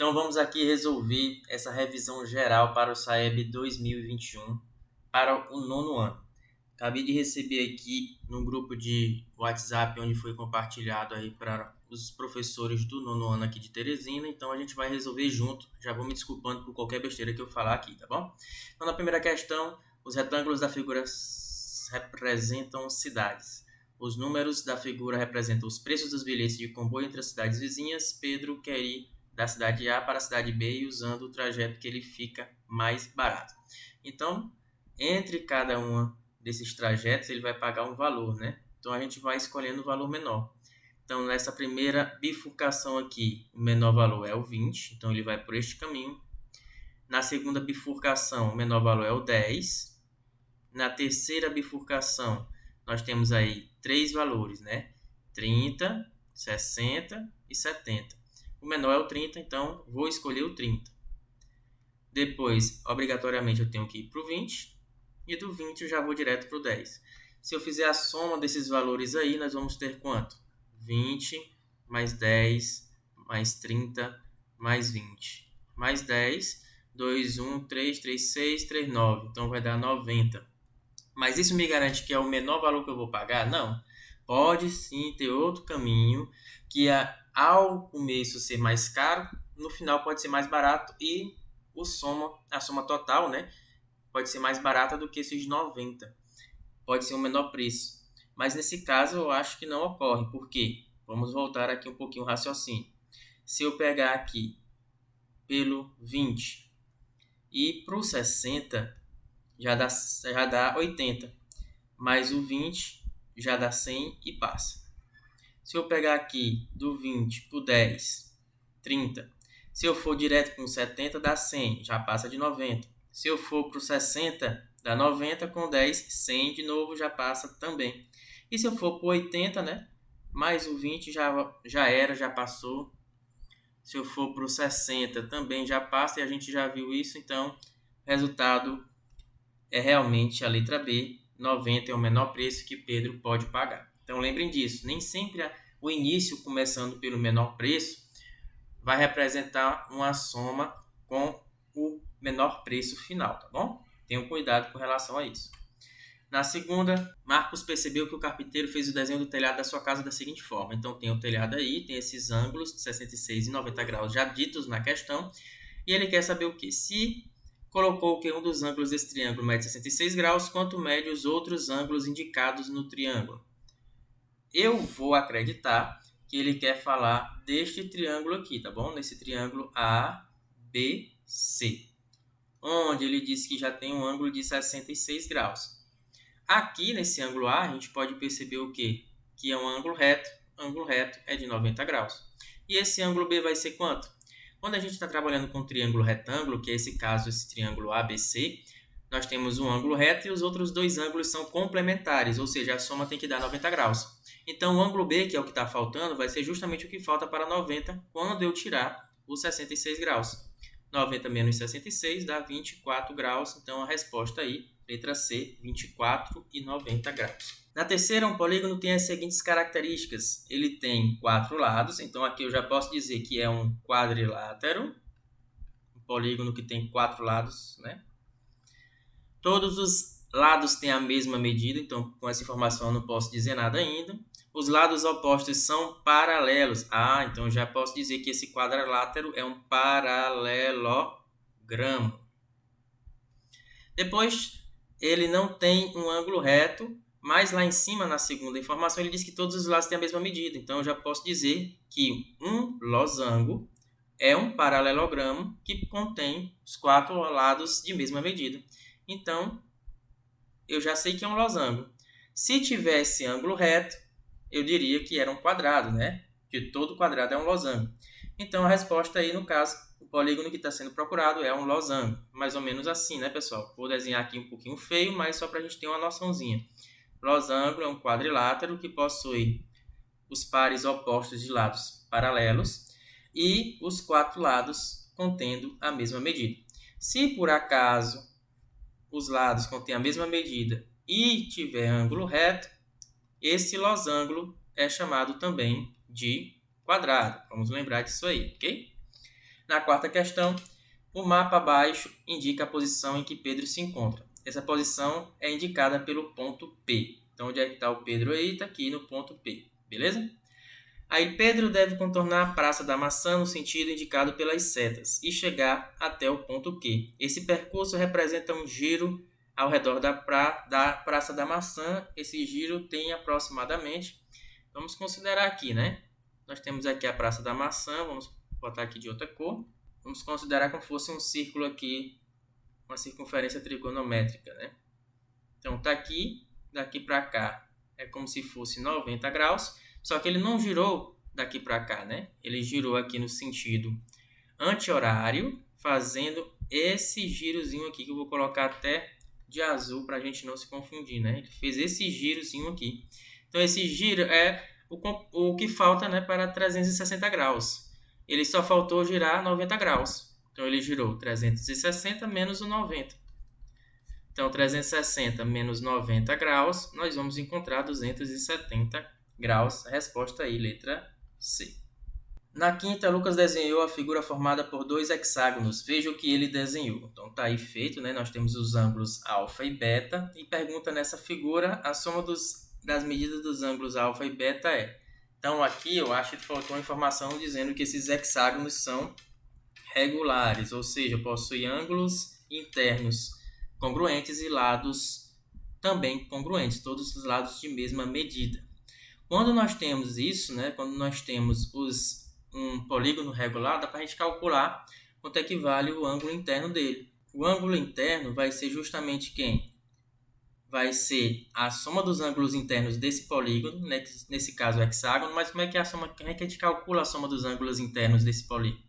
Então vamos aqui resolver essa revisão geral para o SAEB 2021 para o nono ano. Acabei de receber aqui no grupo de WhatsApp onde foi compartilhado aí para os professores do nono ano aqui de Teresina, então a gente vai resolver junto. Já vou me desculpando por qualquer besteira que eu falar aqui, tá bom? Então na primeira questão, os retângulos da figura representam cidades. Os números da figura representam os preços dos bilhetes de comboio entre as cidades vizinhas. Pedro quer ir da cidade A para a cidade B e usando o trajeto que ele fica mais barato. Então, entre cada uma desses trajetos, ele vai pagar um valor, né? Então, a gente vai escolhendo o valor menor. Então, nessa primeira bifurcação aqui, o menor valor é o 20, então ele vai por este caminho. Na segunda bifurcação, o menor valor é o 10. Na terceira bifurcação, nós temos aí três valores, né? 30, 60 e 70. O menor é o 30, então vou escolher o 30. Depois, obrigatoriamente, eu tenho que ir para o 20. E do 20 eu já vou direto para o 10. Se eu fizer a soma desses valores aí, nós vamos ter quanto? 20 mais 10 mais 30 mais 20 mais 10, 2, 1, 3, 3, 6, 3, 9. Então vai dar 90. Mas isso me garante que é o menor valor que eu vou pagar? Não. Pode sim ter outro caminho que ao começo ser mais caro, no final pode ser mais barato e a soma total, né, pode ser mais barata do que esses 90. Pode ser um menor preço. Mas nesse caso eu acho que não ocorre. Por quê? Vamos voltar aqui um pouquinho o raciocínio. Se eu pegar aqui pelo 20 e para o 60, já dá 80. Mais o 20 já dá 100 e passa. Se eu pegar aqui do 20 para o 10, 30. Se eu for direto com o 70, dá 100, já passa de 90. Se eu for para o 60, dá 90 com 10, 100 de novo, já passa também. E se eu for para o 80, né? Mais o 20 já passou. Se eu for para o 60, também já passa e a gente já viu isso. Então, o resultado é realmente a letra B. 90 é o menor preço que Pedro pode pagar. Então, lembrem disso. Nem sempre o início, começando pelo menor preço, vai representar uma soma com o menor preço final, tá bom? Tenham cuidado com relação a isso. Na segunda, Marcos percebeu que o carpinteiro fez o desenho do telhado da sua casa da seguinte forma. Então, tem o telhado aí, tem esses ângulos de 66 e 90 graus já ditos na questão. E ele quer saber o quê? Se colocou que um dos ângulos desse triângulo mede 66 graus, quanto mede os outros ângulos indicados no triângulo? Eu vou acreditar que ele quer falar deste triângulo aqui, tá bom? Nesse triângulo ABC, onde ele diz que já tem um ângulo de 66 graus. Aqui, nesse ângulo A, a gente pode perceber o quê? Que é um ângulo reto. Ângulo reto é de 90 graus. E esse ângulo B vai ser quanto? Quando a gente está trabalhando com um triângulo retângulo, que é esse caso, esse triângulo ABC, nós temos um ângulo reto e os outros dois ângulos são complementares, ou seja, a soma tem que dar 90 graus. Então, o ângulo B, que é o que está faltando, vai ser justamente o que falta para 90 quando eu tirar os 66 graus. 90 menos 66 dá 24 graus, então a resposta aí, letra C, 24 e 90 graus. Na terceira, um polígono tem as seguintes características. Ele tem 4 lados, então aqui eu já posso dizer que é um quadrilátero. Um polígono que tem 4 lados, né? Todos os lados têm a mesma medida, então com essa informação eu não posso dizer nada ainda. Os lados opostos são paralelos. Então já posso dizer que esse quadrilátero é um paralelogramo. Depois, ele não tem um ângulo reto, mas lá em cima, na segunda informação, ele diz que todos os lados têm a mesma medida. Então, eu já posso dizer que um losango é um paralelogramo que contém os 4 lados de mesma medida. Então, eu já sei que é um losango. Se tivesse ângulo reto, eu diria que era um quadrado, né? Que todo quadrado é um losango. Então, a resposta aí, no caso, o polígono que está sendo procurado é um losango. Mais ou menos assim, né, pessoal? Vou desenhar aqui um pouquinho feio, mas só para a gente ter uma noçãozinha. Losango é um quadrilátero que possui os pares opostos de lados paralelos e os 4 lados contendo a mesma medida. Se por acaso os lados contêm a mesma medida e tiver ângulo reto, esse losango é chamado também de quadrado. Vamos lembrar disso aí, ok? Na quarta questão, o mapa abaixo indica a posição em que Pedro se encontra. Essa posição é indicada pelo ponto P. Então, onde é que está o Pedro aí? Está aqui no ponto P, beleza? Aí Pedro deve contornar a Praça da Maçã no sentido indicado pelas setas e chegar até o ponto Q. Esse percurso representa um giro ao redor da Praça da Maçã. Esse giro tem aproximadamente, vamos considerar aqui, né? Nós temos aqui a Praça da Maçã, vamos botar aqui de outra cor. Vamos considerar como fosse um círculo aqui, uma circunferência trigonométrica, né? Então tá aqui, daqui para cá é como se fosse 90 graus, só que ele não girou daqui para cá, né? Ele girou aqui no sentido anti-horário, fazendo esse girozinho aqui, que eu vou colocar até de azul para a gente não se confundir, né? Ele fez esse girozinho aqui. Então esse giro é o que falta, né, para 360 graus. Ele só faltou girar 90 graus. Então ele girou 360 menos o 90. Então 360 menos 90 graus, nós vamos encontrar 270 graus. A resposta aí, letra C. Na quinta, Lucas desenhou a figura formada por dois hexágonos. Veja o que ele desenhou. Então tá aí feito, né? Nós temos os ângulos alfa e beta. E pergunta nessa figura, a soma das medidas dos ângulos alfa e beta é. Então aqui eu acho que faltou uma informação dizendo que esses hexágonos são regulares, ou seja, possuem ângulos internos congruentes e lados também congruentes, todos os lados de mesma medida. Quando nós temos isso, né, quando nós temos um polígono regular, dá para a gente calcular quanto equivale o ângulo interno dele. O ângulo interno vai ser justamente quem? Vai ser a soma dos ângulos internos desse polígono, né, nesse caso o hexágono, mas como é que a gente calcula a soma dos ângulos internos desse polígono?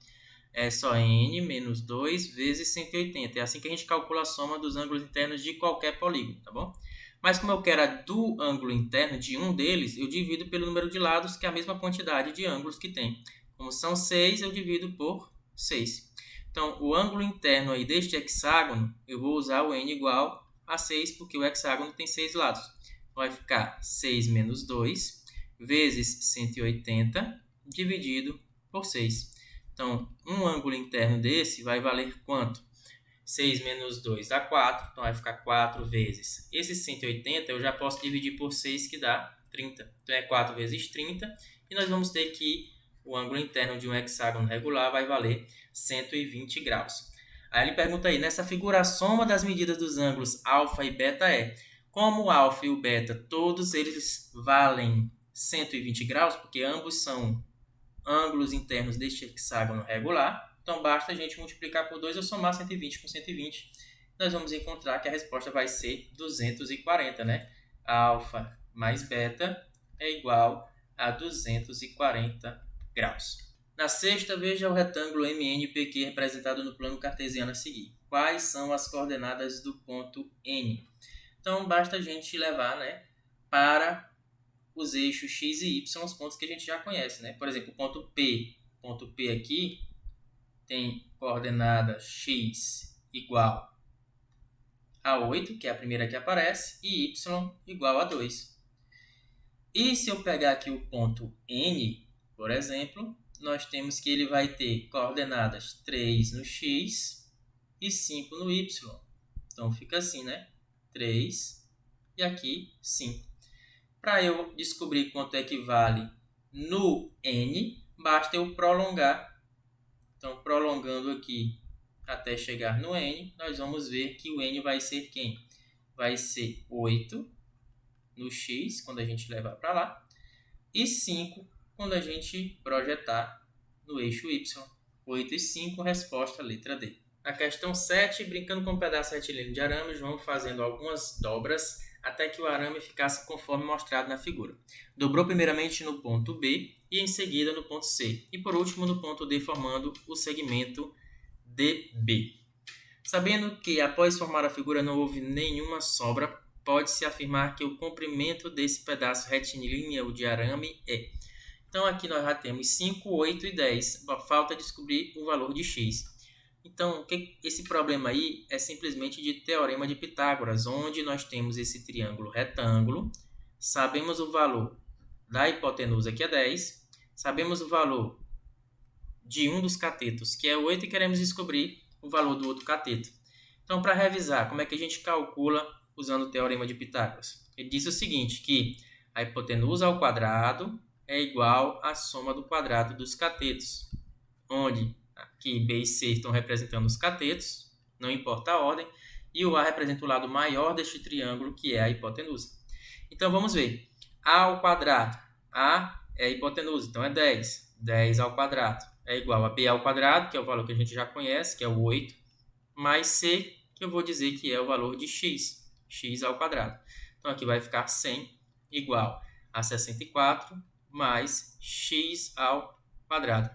É só n menos 2 vezes 180. É assim que a gente calcula a soma dos ângulos internos de qualquer polígono, tá bom? Mas como eu quero a do ângulo interno de um deles, eu divido pelo número de lados, que é a mesma quantidade de ângulos que tem. Como são 6, eu divido por 6. Então, o ângulo interno aí deste hexágono, eu vou usar o n igual a 6, porque o hexágono tem 6 lados. Vai ficar 6 menos 2 vezes 180 dividido por 6. Então, um ângulo interno desse vai valer quanto? 6 menos 2 dá 4, então vai ficar 4 vezes. Esse 180 eu já posso dividir por 6, que dá 30. Então é 4 vezes 30, e nós vamos ter que o ângulo interno de um hexágono regular vai valer 120 graus. Aí ele pergunta aí, nessa figura a soma das medidas dos ângulos alfa e beta é. Como o alfa e o beta, todos eles valem 120 graus, porque ambos são ângulos internos deste hexágono regular, então basta a gente multiplicar por 2 ou somar 120 com 120. Nós vamos encontrar que a resposta vai ser 240, né? Alfa mais beta é igual a 240 graus. Na sexta, veja o retângulo MNPQ representado no plano cartesiano a seguir. Quais são as coordenadas do ponto N? Então, basta a gente levar, né, para os eixos x e y, os pontos que a gente já conhece, né? Por exemplo, o ponto P aqui tem coordenada x igual a 8, que é a primeira que aparece, e y igual a 2. E se eu pegar aqui o ponto N, por exemplo, nós temos que ele vai ter coordenadas 3 no x e 5 no y. Então fica assim, né? 3 e aqui 5. Para eu descobrir quanto equivale no n, basta eu prolongar. Então, prolongando aqui até chegar no n, nós vamos ver que o n vai ser quem? Vai ser 8 no x, quando a gente levar para lá, e 5 quando a gente projetar no eixo y. 8 e 5, resposta letra D. Na questão 7, brincando com um pedaço retilíneo de arame, João fazendo algumas dobras até que o arame ficasse conforme mostrado na figura. Dobrou primeiramente no ponto B e em seguida no ponto C. E por último no ponto D, formando o segmento DB. Sabendo que após formar a figura não houve nenhuma sobra, pode-se afirmar que o comprimento desse pedaço retilíneo de arame é. Então aqui nós já temos 5, 8 e 10. Falta descobrir o valor de x. Então, esse problema aí é simplesmente de teorema de Pitágoras, onde nós temos esse triângulo retângulo, sabemos o valor da hipotenusa, que é 10, sabemos o valor de um dos catetos, que é 8, e queremos descobrir o valor do outro cateto. Então, para revisar, como é que a gente calcula usando o Teorema de Pitágoras? Ele diz o seguinte, que a hipotenusa ao quadrado é igual à soma do quadrado dos catetos, onde aqui B e C estão representando os catetos, não importa a ordem, e o A representa o lado maior deste triângulo, que é a hipotenusa. Então, vamos ver. A ao quadrado. A é a hipotenusa, então é 10. 10 ao quadrado é igual a B ao quadrado, que é o valor que a gente já conhece, que é o 8, mais C, que eu vou dizer que é o valor de x, x ao quadrado. Então, aqui vai ficar 100 igual a 64 mais x ao quadrado.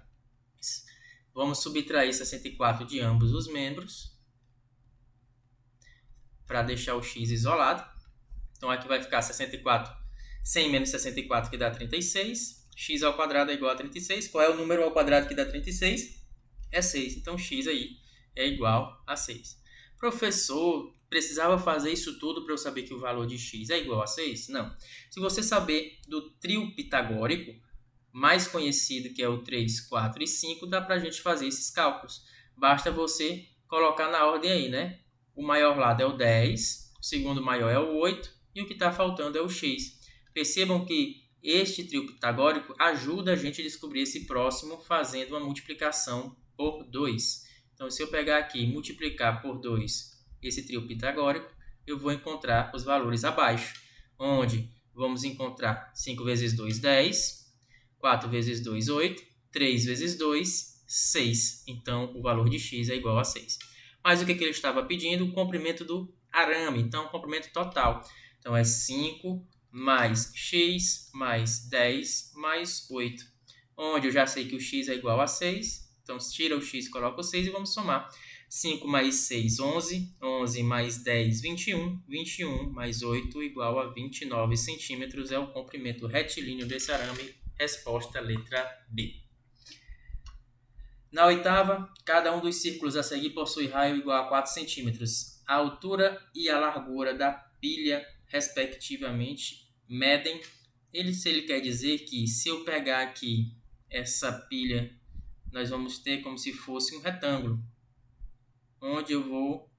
Vamos subtrair 64 de ambos os membros para deixar o x isolado. Então, aqui vai ficar 64, 100 menos 64, que dá 36. X ao quadrado é igual a 36. Qual é o número ao quadrado que dá 36? É 6. Então, x aí é igual a 6. Professor, precisava fazer isso tudo para eu saber que o valor de x é igual a 6? Não. Se você saber do trio pitagórico, mais conhecido, que é o 3, 4 e 5, dá para a gente fazer esses cálculos. Basta você colocar na ordem aí, né? O maior lado é o 10, o segundo maior é o 8 e o que está faltando é o x. Percebam que este trio pitagórico ajuda a gente a descobrir esse próximo fazendo uma multiplicação por 2. Então, se eu pegar aqui e multiplicar por 2 esse trio pitagórico, eu vou encontrar os valores abaixo, onde vamos encontrar 5 vezes 2, 10, 4 vezes 2, 8, 3 vezes 2, 6. Então, o valor de x é igual a 6. Mas o que ele estava pedindo? O comprimento do arame, então, o comprimento total. Então, é 5 mais x mais 10 mais 8, onde eu já sei que o x é igual a 6. Então, tira o x, coloca o 6 e vamos somar. 5 mais 6, 11. 11 mais 10, 21. 21 mais 8 igual a 29 centímetros. É o comprimento retilíneo desse arame. Resposta letra B. Na oitava, cada um dos círculos a seguir possui raio igual a 4 centímetros. A altura e a largura da pilha, respectivamente, medem. Se ele quer dizer que se eu pegar aqui essa pilha, nós vamos ter como se fosse um retângulo, onde eu vou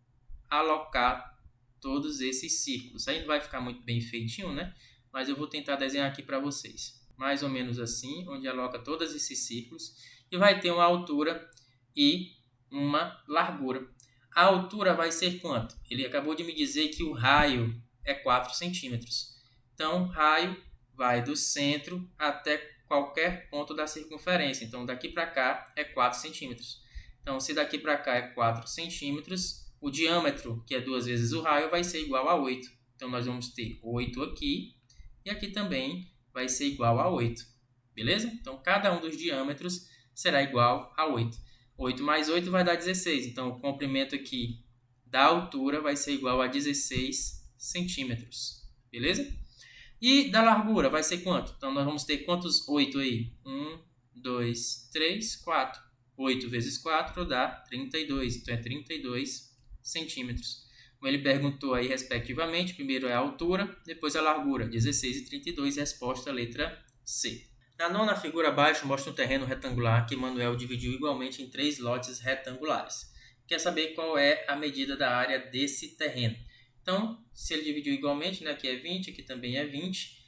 alocar todos esses círculos. Aí não vai ficar muito bem feitinho, né? Mas eu vou tentar desenhar aqui para vocês. Mais ou menos assim, onde aloca todos esses círculos. E vai ter uma altura e uma largura. A altura vai ser quanto? Ele acabou de me dizer que o raio é 4 centímetros. Então, raio vai do centro até qualquer ponto da circunferência. Então, daqui para cá é 4 centímetros. Então, se daqui para cá é 4 centímetros, o diâmetro, que é 2 vezes o raio, vai ser igual a 8. Então, nós vamos ter 8 aqui e aqui também vai ser igual a 8. Beleza? Então, cada um dos diâmetros será igual a 8. 8 mais 8 vai dar 16. Então, o comprimento aqui da altura vai ser igual a 16 centímetros. Beleza? E da largura vai ser quanto? Então, nós vamos ter quantos 8 aí? 1, 2, 3, 4. 8 vezes 4 dá 32. Então, é 32 centímetros. Como ele perguntou aí, respectivamente, primeiro é a altura, depois a largura. 16 e 32, resposta letra C. Na nona figura abaixo, mostra um terreno retangular que Manuel dividiu igualmente em 3 lotes retangulares. Quer saber qual é a medida da área desse terreno. Então, se ele dividiu igualmente, né, aqui é 20, aqui também é 20,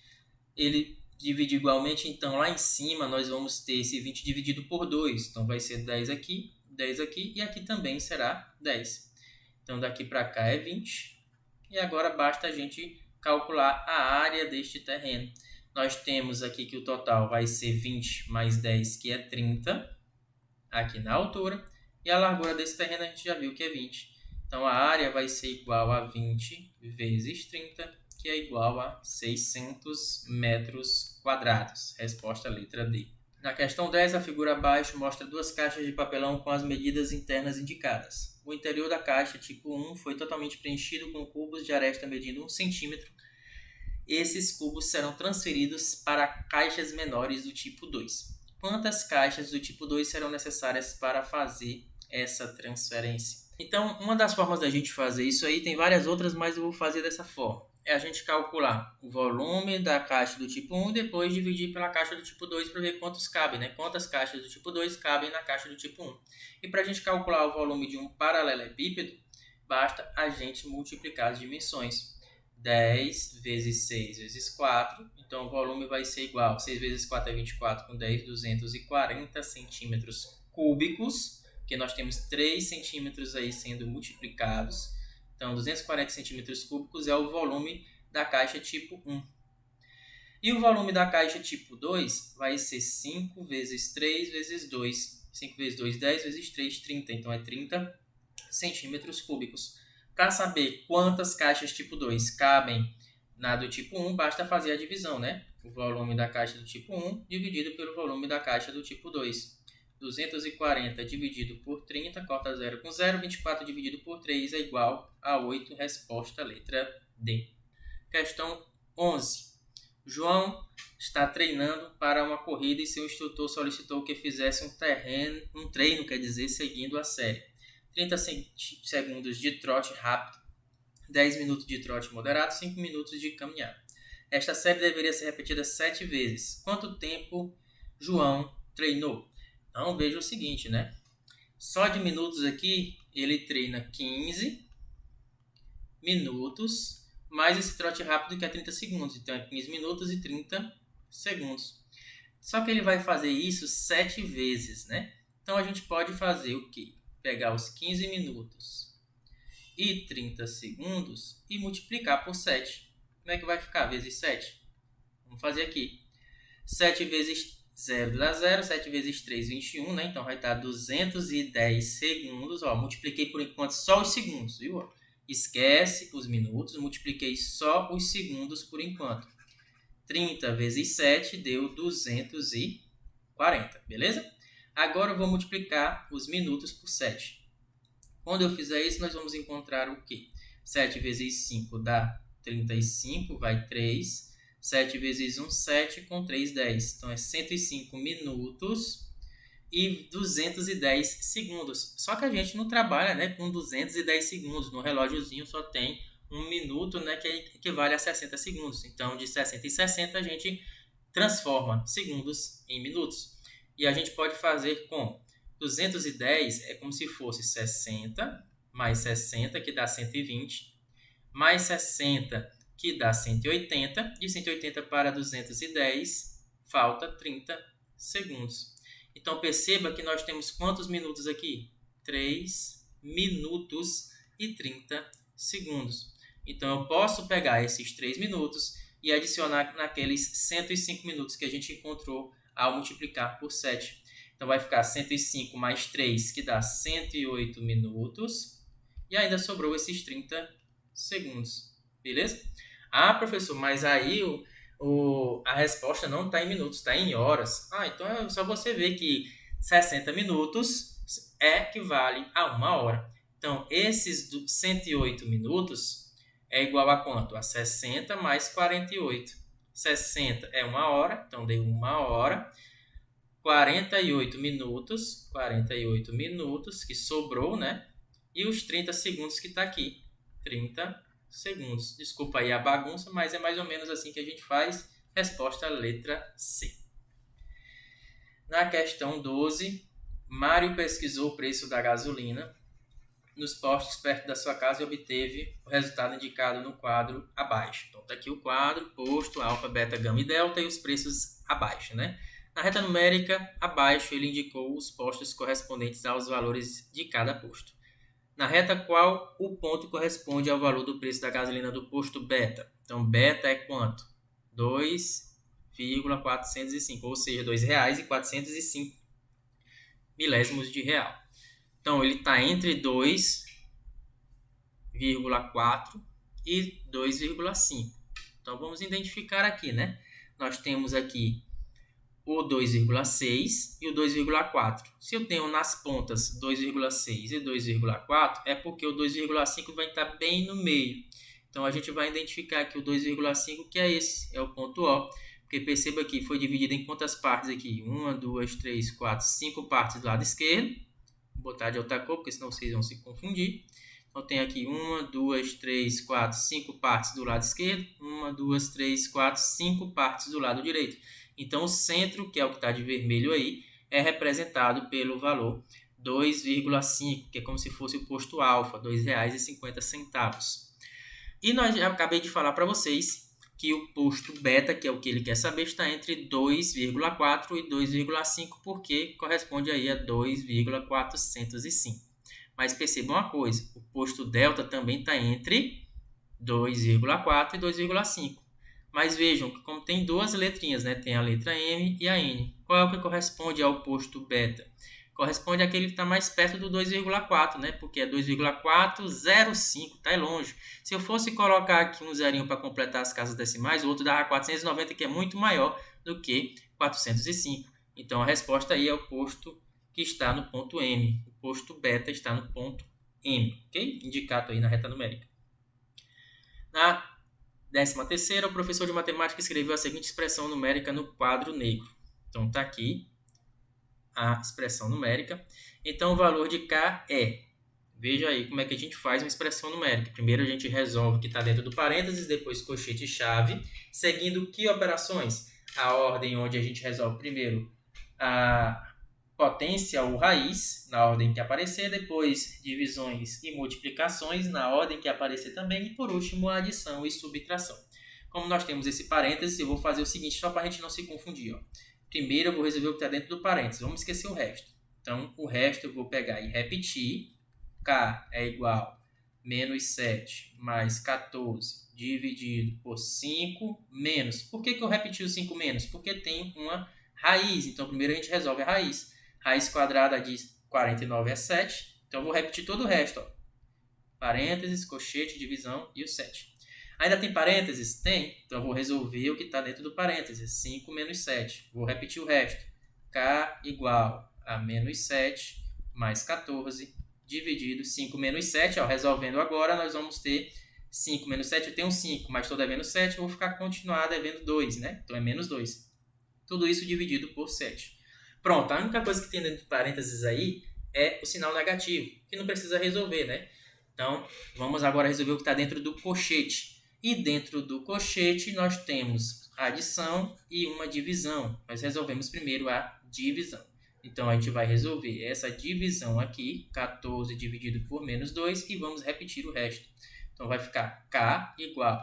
ele dividiu igualmente, então lá em cima nós vamos ter esse 20 dividido por 2. Então, vai ser 10 aqui e aqui também será 10. Então, daqui para cá é 20. E agora basta a gente calcular a área deste terreno. Nós temos aqui que o total vai ser 20 mais 10, que é 30, aqui na altura. E a largura desse terreno a gente já viu que é 20. Então, a área vai ser igual a 20 vezes 30, que é igual a 600 metros quadrados. Resposta letra D. Na questão 10, a figura abaixo mostra 2 caixas de papelão com as medidas internas indicadas. O interior da caixa tipo 1 foi totalmente preenchido com cubos de aresta medindo 1 centímetro. Esses cubos serão transferidos para caixas menores do tipo 2. Quantas caixas do tipo 2 serão necessárias para fazer essa transferência? Então, uma das formas da gente fazer isso aí, tem várias outras, mas eu vou fazer dessa forma. é a gente calcular o volume da caixa do tipo 1 e depois dividir pela caixa do tipo 2 para ver quantos cabem, né? Quantas caixas do tipo 2 cabem na caixa do tipo 1. E para a gente calcular o volume de um paralelepípedo, basta a gente multiplicar as dimensões. 10 vezes 6 vezes 4, então o volume vai ser igual, 6 vezes 4 é 24, com 10, 240 centímetros cúbicos, porque nós temos 3 centímetros aí sendo multiplicados. Então, 240 centímetros cúbicos é o volume da caixa tipo 1. E o volume da caixa tipo 2 vai ser 5 vezes 3 vezes 2. 5 vezes 2, 10 vezes 3, 30. Então, é 30 centímetros cúbicos. Para saber quantas caixas tipo 2 cabem na do tipo 1, basta fazer a divisão, né? O volume da caixa do tipo 1 dividido pelo volume da caixa do tipo 2. 240 dividido por 30, corta 0 com 0. 24 dividido por 3 é igual a 8. Resposta, letra D. Questão 11. João está treinando para uma corrida e seu instrutor solicitou que fizesse um treino, seguindo a série. 30 segundos de trote rápido, 10 minutos de trote moderado, 5 minutos de caminhada. Esta série deveria ser repetida 7 vezes. Quanto tempo João treinou? Então, veja o seguinte, né? Só de minutos aqui, ele treina 15 minutos, mais esse trote rápido que é 30 segundos. Então, é 15 minutos e 30 segundos. Só que ele vai fazer isso 7 vezes, né? Então, a gente pode fazer o quê? Pegar os 15 minutos e 30 segundos e multiplicar por 7. Como é que vai ficar? Vezes 7. Vamos fazer aqui. 7 vezes 0 dá 0, 7 vezes 3, 21, né? Então vai dar 210 segundos. Ó, multipliquei por enquanto só os segundos, viu? Esquece os minutos, multipliquei só os segundos por enquanto. 30 vezes 7 deu 240, beleza? Agora eu vou multiplicar os minutos por 7. Quando eu fizer isso, nós vamos encontrar o quê? 7 vezes 5 dá 35, vai 3. 7 vezes 1, 7, com 3, 10. Então, é 105 minutos e 210 segundos. Só que a gente não trabalha, né, com 210 segundos. No relógiozinho só tem 1 minuto, né, que equivale a 60 segundos. Então, de 60 em 60, a gente transforma segundos em minutos. E a gente pode fazer com 210, é como se fosse 60, mais 60, que dá 120, mais 60, que dá 180, de 180 para 210, falta 30 segundos. Então, perceba que nós temos quantos minutos aqui? 3 minutos e 30 segundos. Então, eu posso pegar esses 3 minutos e adicionar naqueles 105 minutos que a gente encontrou ao multiplicar por 7. Então, vai ficar 105 mais 3, que dá 108 minutos. E ainda sobrou esses 30 segundos. Beleza? Ah, professor, mas aí a resposta não está em minutos, está em horas. Ah, então é só você ver que 60 minutos equivale a 1 hora. Então, esses 108 minutos é igual a quanto? A 60 mais 48. 60 é 1 hora, então deu 1 hora. 48 minutos que sobrou, né? E os 30 segundos que está aqui. 30 segundos. Desculpa aí a bagunça, mas é mais ou menos assim que a gente faz. Resposta letra C. Na questão 12, Mário pesquisou o preço da gasolina nos postos perto da sua casa e obteve o resultado indicado no quadro abaixo. Então, está aqui o quadro, posto, alfa, beta, gama e delta e os preços abaixo, né? Na reta numérica, abaixo, ele indicou os postos correspondentes aos valores de cada posto. Na reta qual o ponto corresponde ao valor do preço da gasolina do posto beta? Então, beta é quanto? 2,405, ou seja, R$ 2,405 milésimos de real. Então, ele está entre 2,4 e 2,5. Então, vamos identificar aqui, né? Nós temos aqui o 2,6 e o 2,4. Se eu tenho nas pontas 2,6 e 2,4, é porque o 2,5 vai estar bem no meio. Então, a gente vai identificar aqui o 2,5, que é esse, é o ponto O. Porque perceba que foi dividido em quantas partes aqui? 1, 2, 3, 4, 5 partes do lado esquerdo. Vou botar de outra cor, porque senão vocês vão se confundir. Então, tem aqui 1, 2, 3, 4, 5 partes do lado esquerdo. 1, 2, 3, 4, 5 partes do lado direito. Então, o centro, que é o que está de vermelho aí, é representado pelo valor 2,5, que é como se fosse o posto alfa, R$ 2,50. E nós já acabei de falar para vocês que o posto beta, que é o que ele quer saber, está entre 2,4 e 2,5, porque corresponde aí a 2,405. Mas percebam uma coisa, o posto delta também está entre 2,4 e 2,5. Mas vejam que como tem duas letrinhas, né? Tem a letra M e a N. Qual é o que corresponde ao posto beta? Corresponde àquele que está mais perto do 2,4, né? Porque é 2,405, está longe. Se eu fosse colocar aqui um zerinho para completar as casas decimais, o outro dava 490, que é muito maior do que 405. Então, a resposta aí é o posto que está no ponto M. O posto beta está no ponto M, ok? Indicado aí na reta numérica. Na 13ª, o professor de matemática escreveu a seguinte expressão numérica no quadro negro. Então, está aqui a expressão numérica. Então, o valor de K é... Veja aí como é que a gente faz uma expressão numérica. Primeiro, a gente resolve o que está dentro do parênteses, depois colchete e chave, seguindo que operações? A ordem onde a gente resolve primeiro a potência ou raiz, na ordem que aparecer, depois divisões e multiplicações, na ordem que aparecer também, e por último, a adição e subtração. Como nós temos esse parênteses, eu vou fazer o seguinte, só para a gente não se confundir. Ó. Primeiro, eu vou resolver o que está dentro do parênteses, vamos esquecer o resto. Então, o resto eu vou pegar e repetir. K é igual a menos 7 mais 14 dividido por 5 menos. Por que eu repeti o 5 menos? Porque tem uma raiz. Então, primeiro a gente resolve a raiz. Raiz quadrada de 49 é 7. Então, eu vou repetir todo o resto. Ó. Parênteses, colchete, divisão e o 7. Ainda tem parênteses? Tem. Então, eu vou resolver o que está dentro do parênteses. 5 menos 7. Vou repetir o resto. K igual a menos 7 mais 14 dividido 5 menos 7. Ó, resolvendo agora, nós vamos ter 5 menos 7. Eu tenho 5, mas estou devendo 7. Eu vou ficar continuar devendo 2, né? Então, é menos 2. Tudo isso dividido por 7. Pronto, a única coisa que tem dentro de parênteses aí é o sinal negativo, que não precisa resolver, né? Então, vamos agora resolver o que está dentro do colchete. E dentro do colchete, nós temos a adição e uma divisão. Nós resolvemos primeiro a divisão. Então, a gente vai resolver essa divisão aqui, 14 dividido por menos 2, e vamos repetir o resto. Então, vai ficar K igual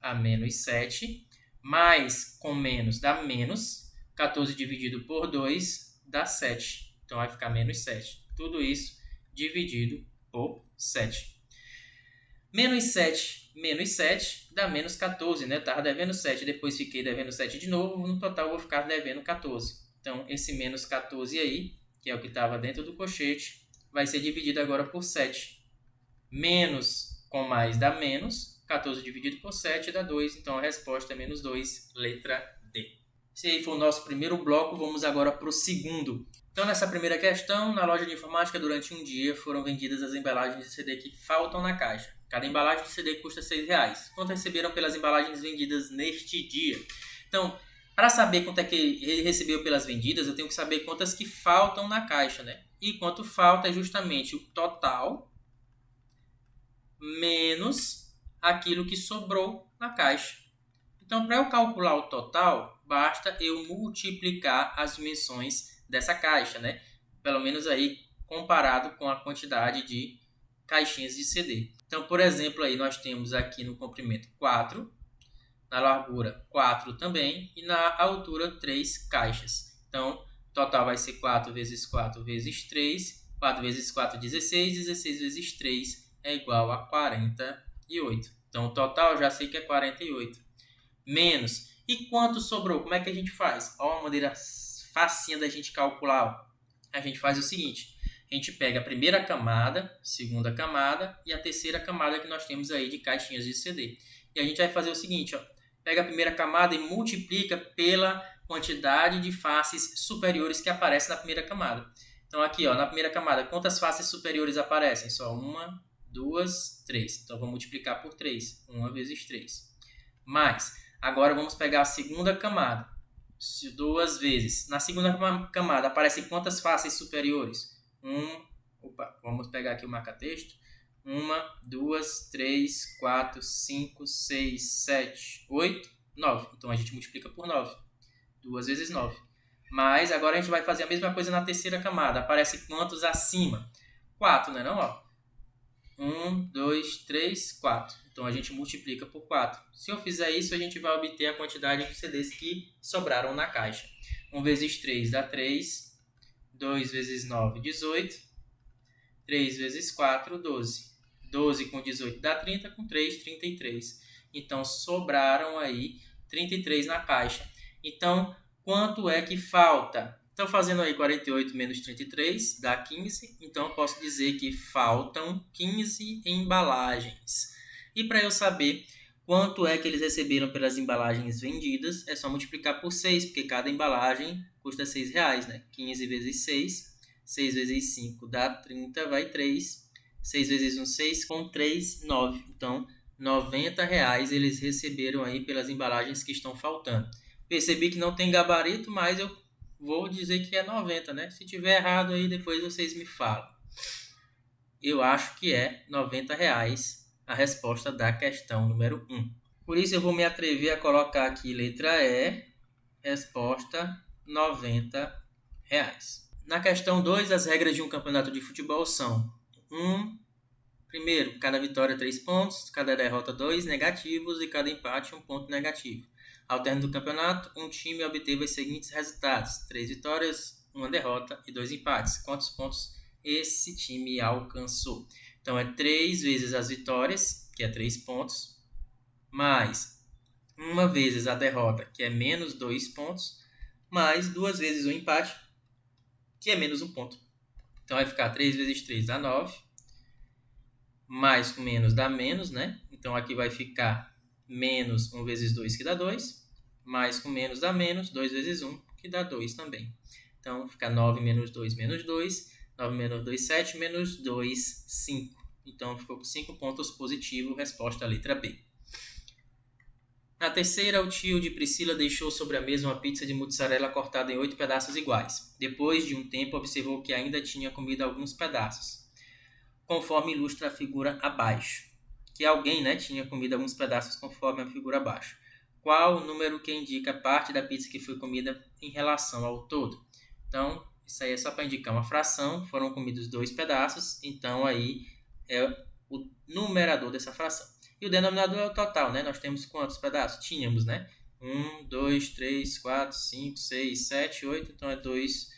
a menos 7, mais com menos dá menos, 14 dividido por 2 dá 7. Então, vai ficar menos 7. Tudo isso dividido por 7. Menos 7 dá menos 14, né? Eu estava devendo 7, depois fiquei devendo 7 de novo, no total eu vou ficar devendo 14. Então, esse menos 14 aí, que é o que estava dentro do colchete, vai ser dividido agora por 7. Menos com mais dá menos, 14 dividido por 7 dá 2, então a resposta é menos 2, letra D. Esse aí foi o nosso primeiro bloco, vamos agora para o segundo. Então, nessa primeira questão, na loja de informática, durante um dia, foram vendidas as embalagens de CD que faltam na caixa. Cada embalagem de CD custa R$ 6. Quanto receberam pelas embalagens vendidas neste dia? Então, para saber quanto é que ele recebeu pelas vendidas, eu tenho que saber quantas que faltam na caixa, né? E quanto falta é justamente o total menos aquilo que sobrou na caixa. Então, para eu calcular o total, basta eu multiplicar as dimensões dessa caixa, né? Pelo menos aí comparado com a quantidade de caixinhas de CD. Então, por exemplo, aí nós temos aqui no comprimento 4, na largura 4 também e na altura 3 caixas. Então, o total vai ser 4 vezes 4 vezes 3, 4 vezes 4, 16, 16 vezes 3 é igual a 48. Então, o total eu já sei que é 48. Menos. E quanto sobrou? Como é que a gente faz? Olha uma maneira facinha da gente calcular. A gente faz o seguinte. A gente pega a primeira camada, segunda camada e a terceira camada que nós temos aí de caixinhas de CD. E a gente vai fazer o seguinte, ó. Pega a primeira camada e multiplica pela quantidade de faces superiores que aparece na primeira camada. Então aqui, ó, na primeira camada, quantas faces superiores aparecem? Só 1, 2, 3. Então vou multiplicar por 3. 1 vezes 3. Mais, agora vamos pegar a segunda camada. 2 vezes. Na segunda camada aparecem quantas faces superiores? Vamos pegar aqui o marca-texto. 1, 2, 3, 4, 5, 6, 7, 8, 9. Então a gente multiplica por 9. 2 vezes 9. Mas agora a gente vai fazer a mesma coisa na terceira camada. Aparece quantos acima? 4, né? Não, ó. 1, 2, 3, 4. Então a gente multiplica por 4. Se eu fizer isso, a gente vai obter a quantidade de CDs que sobraram na caixa. 1 vezes 3 dá 3. 2 vezes 9, 18. 3 vezes 4, 12. 12 com 18 dá 30, com 3, 33. Então sobraram aí 33 na caixa. Então, quanto é que falta? Então, fazendo aí 48 menos 33 dá 15. Então, eu posso dizer que faltam 15 embalagens. E para eu saber quanto é que eles receberam pelas embalagens vendidas, é só multiplicar por 6, porque cada embalagem custa R$6, né? 15 vezes 6, 6 vezes 5 dá 30, vai 3. 6 vezes 1, 6, com 3, 9. Então, R$90 eles receberam aí pelas embalagens que estão faltando. Percebi que não tem gabarito, mas eu vou dizer que é 90, né? Se tiver errado aí, depois vocês me falam. Eu acho que é R$90 a resposta da questão número 1. Por isso eu vou me atrever a colocar aqui letra E, resposta R$90. Na questão 2, as regras de um campeonato de futebol são: primeiro, cada vitória 3 pontos, cada derrota 2 negativos e cada empate 1 ponto negativo. Ao término do campeonato, um time obteve os seguintes resultados: 3 vitórias, 1 derrota e 2 empates. Quantos pontos esse time alcançou? Então, é 3 vezes as vitórias, que é 3 pontos, mais 1 vezes a derrota, que é menos 2 pontos, mais 2 vezes o empate, que é menos 1 ponto. Então, vai ficar 3 vezes 3 dá 9, mais com menos dá menos, né? Então, aqui vai ficar menos 1 vezes 2, que dá 2, mais com menos dá menos, 2 vezes 1, que dá 2 também. Então, fica 9 menos 2, menos 2, 9 menos 2, 7, menos 2, 5. Então, ficou com 5 pontos positivo, resposta a letra B. Na terceira, o tio de Priscila deixou sobre a mesa uma pizza de mussarela cortada em 8 pedaços iguais. Depois de um tempo, observou que ainda tinha comido alguns pedaços, conforme ilustra a figura abaixo. Que alguém, né, tinha comido alguns pedaços conforme a figura abaixo. Qual o número que indica a parte da pizza que foi comida em relação ao todo? Então, isso aí é só para indicar uma fração. Foram comidos 2 pedaços, então aí é o numerador dessa fração. E o denominador é o total, né? Nós temos quantos pedaços? Tínhamos, né? 1, 2, 3, 4, 5, 6, 7, 8. Então, é 2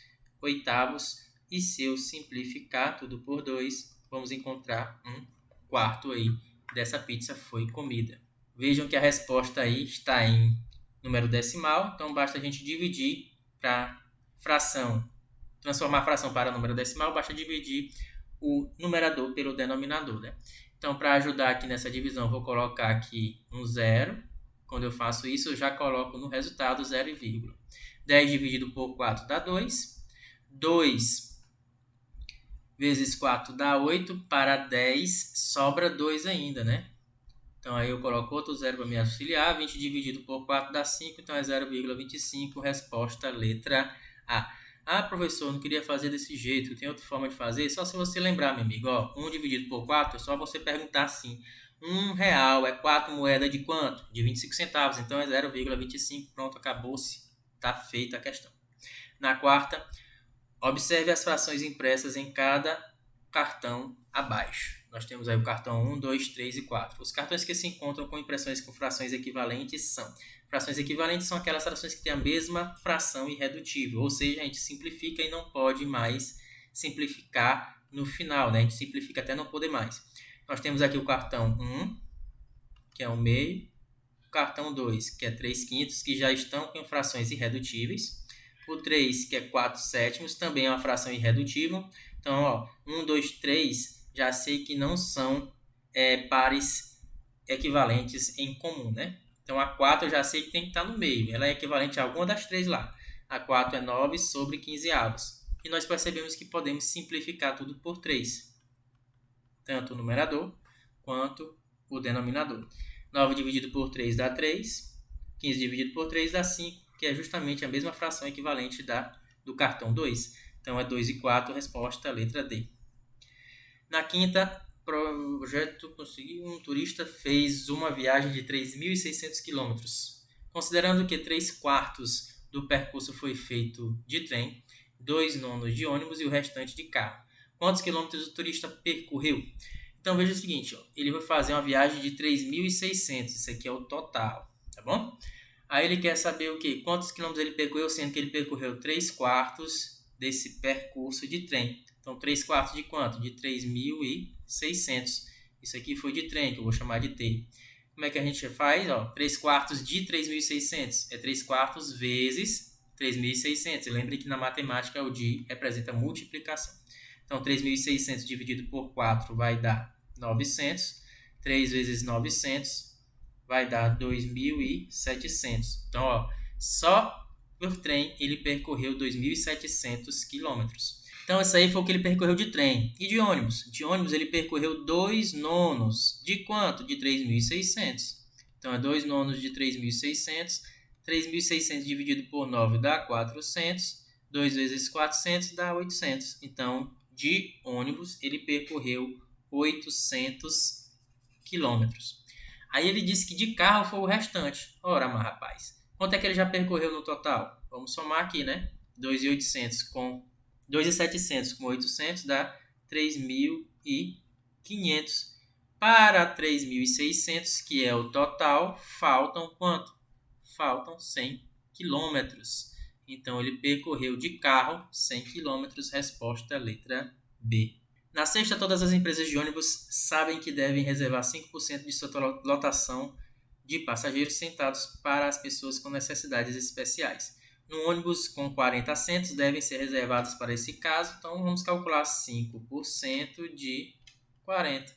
oitavos. E se eu simplificar tudo por 2, vamos encontrar 1/4 aí dessa pizza foi comida. Vejam que a resposta aí está em número decimal. Então, basta a gente dividir para fração. Transformar a fração para número decimal, basta dividir o numerador pelo denominador, né? Então, para ajudar aqui nessa divisão, vou colocar aqui um 0. Quando eu faço isso, eu já coloco no resultado 0 e vírgula. 10 dividido por 4 dá 2. 2 vezes 4 dá 8. Para 10, sobra 2 ainda, né? Então, aí eu coloco outro 0 para me auxiliar. 20 dividido por 4 dá 5. Então, é 0,25. Resposta, letra A. Ah, professor, não queria fazer desse jeito, tem outra forma de fazer? Só se você lembrar, meu amigo, ó, 1 dividido por 4, é só você perguntar assim: R$1 é 4 moedas de quanto? De 25 centavos, então é 0,25, pronto, acabou-se, tá feita a questão. Na quarta, observe as frações impressas em cada cartão abaixo. Nós temos aí o cartão 1, 2, 3 e 4. Os cartões que se encontram com impressões com frações equivalentes são: frações equivalentes são aquelas frações que têm a mesma fração irredutível, ou seja, a gente simplifica e não pode mais simplificar no final, né? A gente simplifica até não poder mais. Nós temos aqui o cartão 1, que é 1/2, o cartão 2, que é 3/5, que já estão com frações irredutíveis, o 3, que é 4/7, também é uma fração irredutível. Então, ó, 1, 2, 3, já sei que não são pares equivalentes em comum, né? Então, a 4 eu já sei que tem que estar no meio. Ela é equivalente a alguma das 3 lá. A 4 é 9 sobre 15 avos. E nós percebemos que podemos simplificar tudo por 3. Tanto o numerador quanto o denominador. 9 dividido por 3 dá 3. 15 dividido por 3 dá 5, que é justamente a mesma fração equivalente do cartão 2. Então, é 2/4, resposta, letra D. Na quinta, projeto conseguiu. Um turista fez uma viagem de 3.600 quilômetros. Considerando que 3/4 do percurso foi feito de trem, 2/9 de ônibus e o restante de carro. Quantos quilômetros o turista percorreu? Então veja o seguinte, ó, ele vai fazer uma viagem de 3.600, isso aqui é o total, tá bom? Aí ele quer saber o quê? Quantos quilômetros ele percorreu, sendo que ele percorreu 3/4 desse percurso de trem. Então 3/4 de quanto? De 3.600. Isso aqui foi de trem, que eu vou chamar de T. Como é que a gente faz? 3/4 de 3.600 é 3/4 vezes 3.600. Lembre que na matemática o de representa multiplicação. Então 3.600 dividido por 4 vai dar 900. 3 vezes 900 vai dar 2.700. Então, só por trem ele percorreu 2.700 quilômetros. Então, isso aí foi o que ele percorreu de trem. E de ônibus? De ônibus ele percorreu 2/9. De quanto? De 3.600. Então, é 2/9 de 3.600. 3.600 dividido por 9 dá 400. 2 vezes 400 dá 800. Então, de ônibus ele percorreu 800 quilômetros. Aí ele disse que de carro foi o restante. Ora, mas rapaz, quanto é que ele já percorreu no total? Vamos somar aqui, né? 2.800 com 2.700 com 800 dá 3.500. Para 3.600, que é o total, faltam quanto? Faltam 100 quilômetros. Então, ele percorreu de carro 100 quilômetros. Resposta letra B. Na sexta, todas as empresas de ônibus sabem que devem reservar 5% de sua lotação de passageiros sentados para as pessoas com necessidades especiais. No ônibus com 40 assentos, devem ser reservados para esse caso. Então, vamos calcular 5% de 40,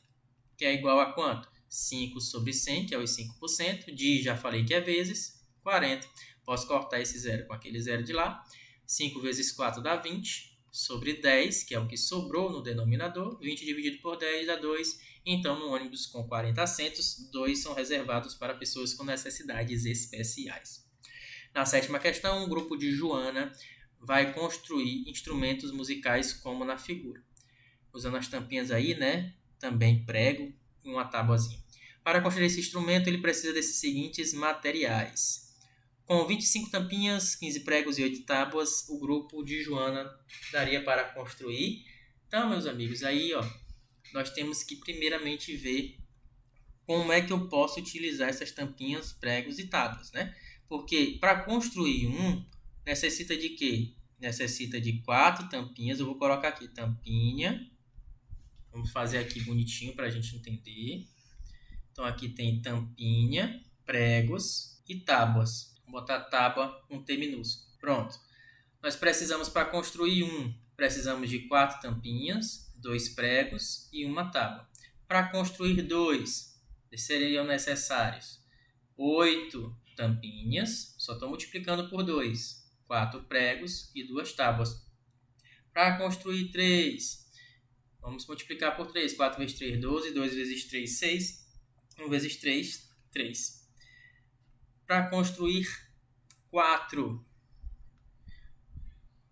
que é igual a quanto? 5 sobre 100, que é os 5%. De, já falei que é vezes, 40. Posso cortar esse zero com aquele zero de lá. 5 vezes 4 dá 20. Sobre 10, que é o que sobrou no denominador. 20 dividido por 10 dá 2. Então, no ônibus com 40 assentos, 2 são reservados para pessoas com necessidades especiais. Na sétima questão, um grupo de Joana vai construir instrumentos musicais como na figura. Usando as tampinhas aí, né? Também prego e uma tábuazinha. Para construir esse instrumento, ele precisa desses seguintes materiais. Com 25 tampinhas, 15 pregos e 8 tábuas, o grupo de Joana daria para construir. Então, meus amigos, aí nós temos que primeiramente ver como é que eu posso utilizar essas tampinhas, pregos e tábuas, né? Porque para construir necessita de quê? Necessita de 4 tampinhas. Eu vou colocar aqui tampinha. Vamos fazer aqui bonitinho para a gente entender. Então, aqui tem tampinha, pregos e tábuas. Vou botar tábua com T minúsculo. Pronto. Nós precisamos, para construir precisamos de 4 tampinhas, 2 pregos e uma tábua. Para construir 2, seriam necessários 8 tampinhas, só estou multiplicando por 2, 4 pregos e 2 tábuas. Para construir 3, vamos multiplicar por 3, 4 vezes 3, 12, 2 vezes 3, 6, 1 vezes 3, 3. Para construir 4,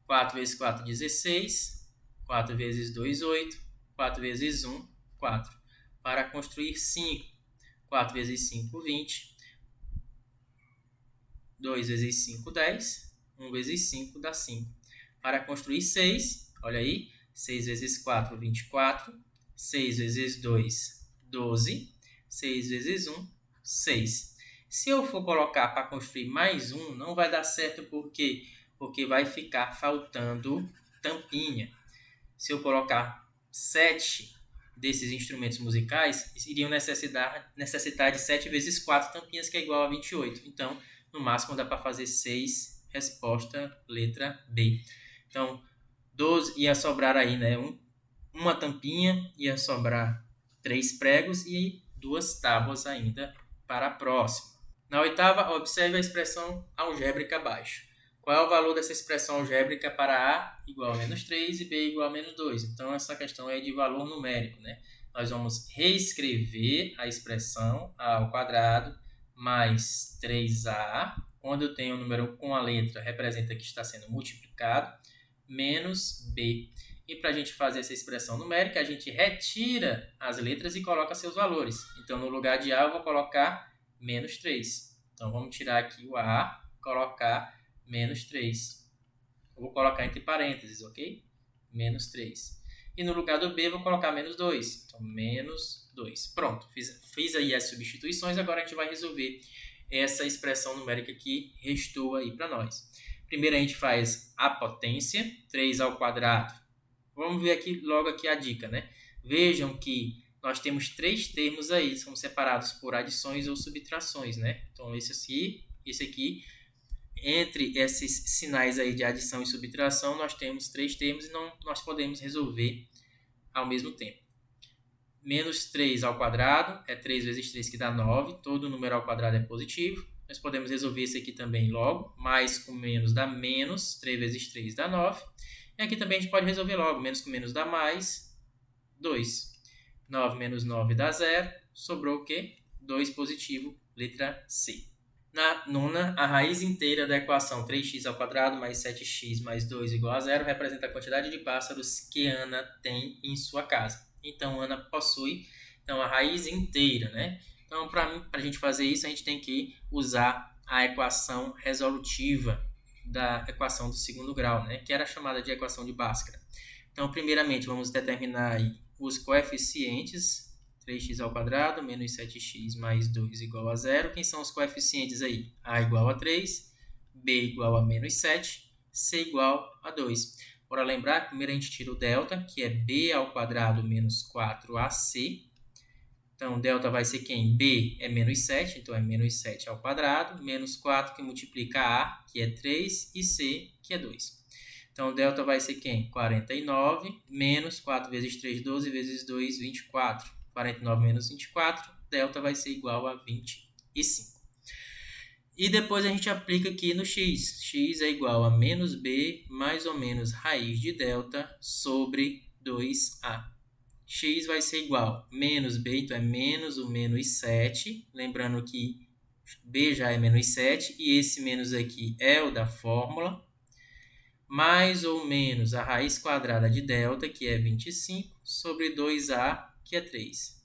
4 vezes 4, 16, 4 vezes 2, 8, 4 vezes 1, 4. Para construir 5, 4 vezes 5, 20, 2 vezes 5, 10, 1 vezes 5 dá 5. Para construir 6, olha aí, 6 vezes 4, 24, 6 vezes 2, 12, 6 vezes 1, 6. Se eu for colocar para construir mais não vai dar certo, por quê? Porque vai ficar faltando tampinha. Se eu colocar 7 desses instrumentos musicais, iriam necessitar de 7 vezes 4 tampinhas, que é igual a 28. Então, no máximo dá para fazer 6, resposta letra B. Então, 12 ia sobrar aí, né? Uma tampinha, ia sobrar 3 pregos e 2 tábuas ainda para a próxima. Na oitava, observe a expressão algébrica abaixo. Qual é o valor dessa expressão algébrica para A igual a menos 3 e B igual a menos 2? Então, essa questão é de valor numérico, né? Nós vamos reescrever a expressão A ao quadrado mais 3A. Quando eu tenho o número com a letra, representa que está sendo multiplicado, menos B. E para a gente fazer essa expressão numérica, a gente retira as letras e coloca seus valores. Então, no lugar de A, eu vou colocar menos 3. Então, vamos tirar aqui o A, colocar menos 3. Eu vou colocar entre parênteses, ok? Menos 3. E no lugar do B, eu vou colocar menos 2. Então, menos 2. Pronto, fiz aí as substituições. Agora a gente vai resolver essa expressão numérica que restou aí para nós. Primeiro a gente faz a potência, 3 ao quadrado. Vamos ver aqui logo aqui a dica, né? Vejam que nós temos 3 termos aí, são separados por adições ou subtrações, né? Então, esse aqui, entre esses sinais aí de adição e subtração, nós temos 3 termos e nós podemos resolver ao mesmo tempo. Menos 3 ao quadrado é 3 vezes 3 que dá 9. Todo número ao quadrado é positivo. Nós podemos resolver esse aqui também logo. Mais com menos dá menos. 3 vezes 3 dá 9. E aqui também a gente pode resolver logo. Menos com menos dá mais. 2. 9 menos 9 dá 0. Sobrou o quê? 2 positivo, letra C. Na nona, a raiz inteira da equação 3x ao quadrado mais 7x mais 2 igual a 0 representa a quantidade de pássaros que Ana tem em sua casa. Então, Ana possui a raiz inteira, né? Então, para a gente fazer isso, a gente tem que usar a equação resolutiva da equação do segundo grau, né? Que era chamada de equação de Bhaskara. Então, primeiramente, vamos determinar aí os coeficientes. 3x ao quadrado menos 7x mais 2 igual a 0. Quem são os coeficientes aí? A igual a 3, B igual a menos 7, C igual a 2. Bora lembrar, primeiro a gente tira o delta, que é B ao quadrado menos 4AC. Então, delta vai ser quem? B é menos 7, então é menos 7 ao quadrado, menos 4 que multiplica A, que é 3, e C, que é 2. Então, delta vai ser quem? 49, menos 4 vezes 3, 12, vezes 2, 24. 49 menos 24, delta vai ser igual a 25. E depois a gente aplica aqui no x. X é igual a menos b mais ou menos raiz de delta sobre 2a. X vai ser igual a menos b, então é menos o menos 7. Lembrando que b já é menos 7 e esse menos aqui é o da fórmula. Mais ou menos a raiz quadrada de delta, que é 25, sobre 2a, que é 3.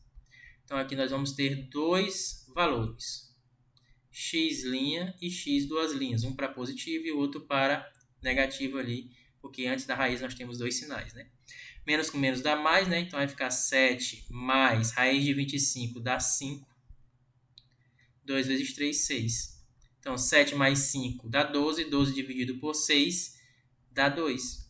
Então, aqui nós vamos ter dois valores, x' e x duas linhas, um para positivo e o outro para negativo ali, porque antes da raiz nós temos dois sinais, né? Menos com menos dá mais, né? Então, vai ficar 7 mais raiz de 25 dá 5. 2 vezes 3, 6. Então, 7 mais 5 dá 12. 12 dividido por 6 dá 2.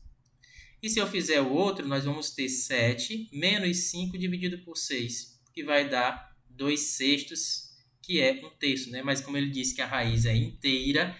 E se eu fizer o outro, nós vamos ter 7 menos 5 dividido por 6, que vai dar 2/6, que é 1/3, né? Mas como ele disse que a raiz é inteira,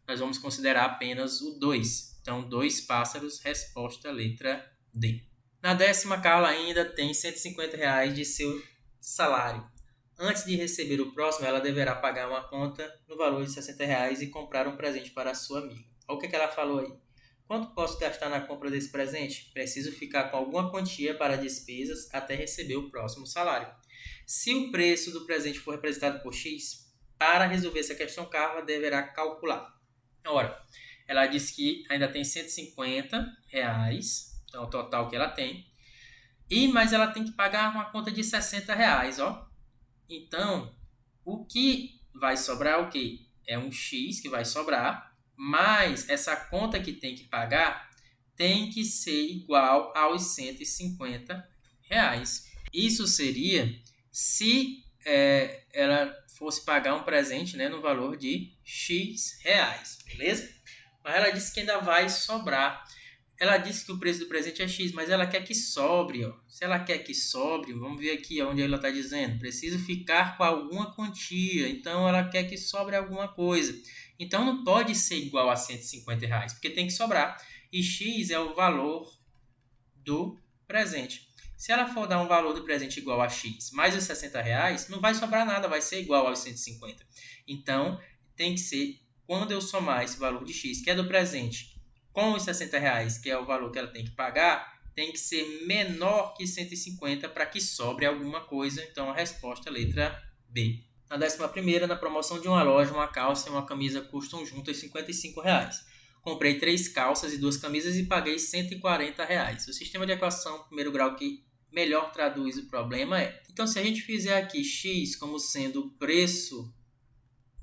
nós vamos considerar apenas o 2. Então, 2 pássaros, resposta letra D. Na 10ª, Carla ainda tem R$150 de seu salário. Antes de receber o próximo, ela deverá pagar uma conta no valor de R$60 e comprar um presente para a sua amiga. Olha o que ela falou aí. Quanto posso gastar na compra desse presente? Preciso ficar com alguma quantia para despesas até receber o próximo salário. Se o preço do presente for representado por X, para resolver essa questão, Carla deverá calcular. Ora, ela disse que ainda tem R$150, então o total que ela tem. Mas ela tem que pagar uma conta de R$60, ó. Então, o que vai sobrar é o quê? É um X que vai sobrar, mas essa conta que tem que pagar tem que ser igual aos R$150. Isso seria se ela fosse pagar um presente, né, no valor de X reais, beleza? Mas ela disse que ainda vai sobrar. Ela disse que o preço do presente é X, mas ela quer que sobre. Ó. Se ela quer que sobre, vamos ver aqui onde ela está dizendo. Preciso ficar com alguma quantia. Então, ela quer que sobre alguma coisa. Então, não pode ser igual a R$150, porque tem que sobrar. E X é o valor do presente. Se ela for dar um valor do presente igual a X mais os R$60, não vai sobrar nada, vai ser igual aos 150. Então, tem que ser, quando eu somar esse valor de X, que é do presente, com os R$60, que é o valor que ela tem que pagar, tem que ser menor que 150 para que sobre alguma coisa. Então, a resposta é a letra B. Na 11ª, na promoção de uma loja, uma calça e uma camisa custam juntas R$55. Comprei 3 calças e 2 camisas e paguei R$ 140. O sistema de equação primeiro grau que melhor traduz o problema é... Então, se a gente fizer aqui x como sendo o preço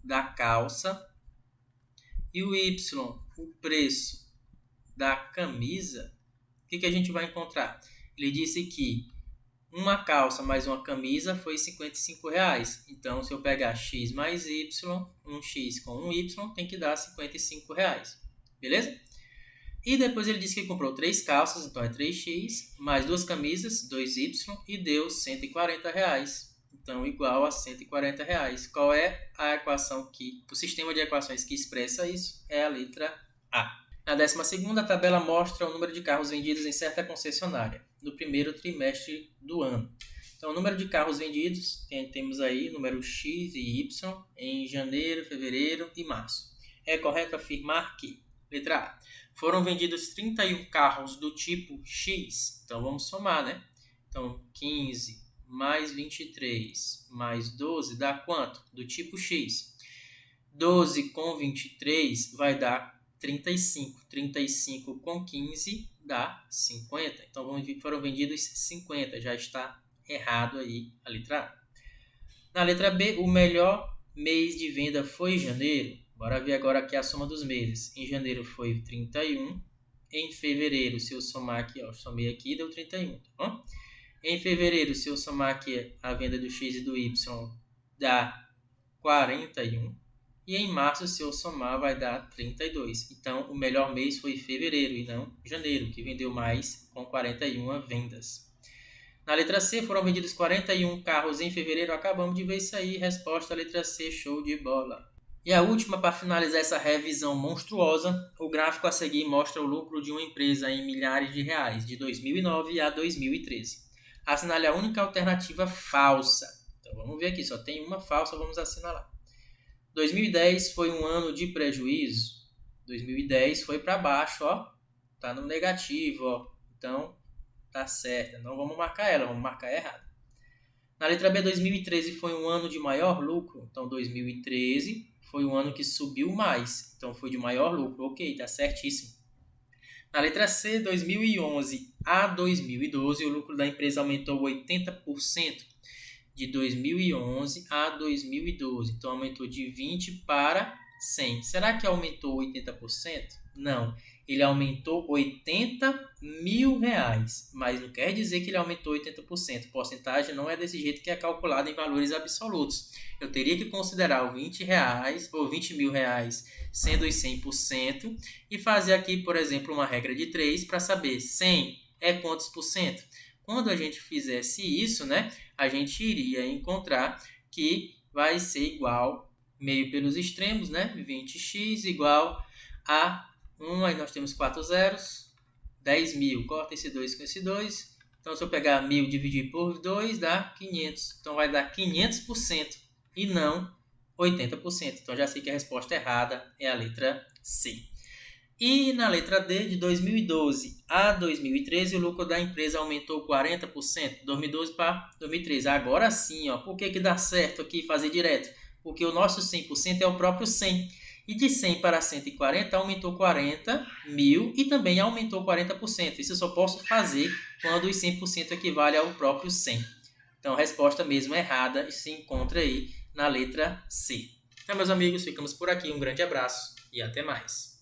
da calça e o y, o preço da camisa, o que a gente vai encontrar? Ele disse que uma calça mais uma camisa foi R$ 55. Então, se eu pegar x mais y, um x com um y, tem que dar R$ 55. Beleza? E depois ele disse que comprou 3 calças, então é 3x, mais 2 camisas, 2y, e deu R$ 140. Então, igual a R$ 140. Qual é a equação que... O sistema de equações que expressa isso é a letra A. Na 12ª, a tabela mostra o número de carros vendidos em certa concessionária no primeiro trimestre do ano. Então, o número de carros vendidos, temos aí número X e Y em janeiro, fevereiro e março. É correto afirmar que, letra A, foram vendidos 31 carros do tipo X. Então, vamos somar, né? Então, 15 mais 23 mais 12 dá quanto? Do tipo X. 12 com 23 vai dar 35. 35 com 15 dá 50. Então, foram vendidos 50. Já está errado aí a letra A. Na letra B, o melhor mês de venda foi janeiro. Bora ver agora aqui a soma dos meses. Em janeiro foi 31. Em fevereiro, se eu somar aqui, ó, somei aqui, deu 31. Tá bom? Em fevereiro, se eu somar aqui a venda do X e do Y, dá 41. E em março, se eu somar, vai dar 32. Então, o melhor mês foi fevereiro e não janeiro, que vendeu mais com 41 vendas. Na letra C, foram vendidos 41 carros em fevereiro. Acabamos de ver isso aí. Resposta à letra C, show de bola. E a última, para finalizar essa revisão monstruosa, o gráfico a seguir mostra o lucro de uma empresa em milhares de reais, de 2009 a 2013. Assinale a única alternativa falsa. Então, vamos ver aqui, só tem uma falsa, vamos assinalar. 2010 foi um ano de prejuízo. 2010 foi para baixo, ó. Tá no negativo, ó. Então, tá certo. Não vamos marcar ela, vamos marcar errado. Na letra B, 2013 foi um ano de maior lucro. Então, 2013 foi um ano que subiu mais. Então, foi de maior lucro. Ok, tá certíssimo. Na letra C, 2011 a 2012, o lucro da empresa aumentou 80%. De 2011 a 2012. Então, aumentou de 20 para 100. Será que aumentou 80%? Não. Ele aumentou R$80.000. Mas não quer dizer que ele aumentou 80%. Porcentagem não é desse jeito que é calculado em valores absolutos. Eu teria que considerar os R$20 ou R$20.000 sendo os 100% e fazer aqui, por exemplo, uma regra de 3 para saber 100 é quantos por cento. Quando a gente fizesse isso, né, a gente iria encontrar que vai ser igual, meio pelos extremos, né, 20x igual a 1, aí nós temos 4 zeros, 10.000, corta esse 2 com esse 2, então se eu pegar 1.000 e dividir por 2, dá 500, então vai dar 500% e não 80%, então já sei que a resposta errada é a letra C. E na letra D, de 2012 a 2013, o lucro da empresa aumentou 40%, 2012 para 2013. Agora sim, ó, por que dá certo aqui fazer direto? Porque o nosso 100% é o próprio 100. E de 100 para 140 aumentou 40.000 e também aumentou 40%. Isso eu só posso fazer quando os 100% equivale ao próprio 100. Então a resposta mesmo errada se encontra aí na letra C. Então, meus amigos, ficamos por aqui. Um grande abraço e até mais.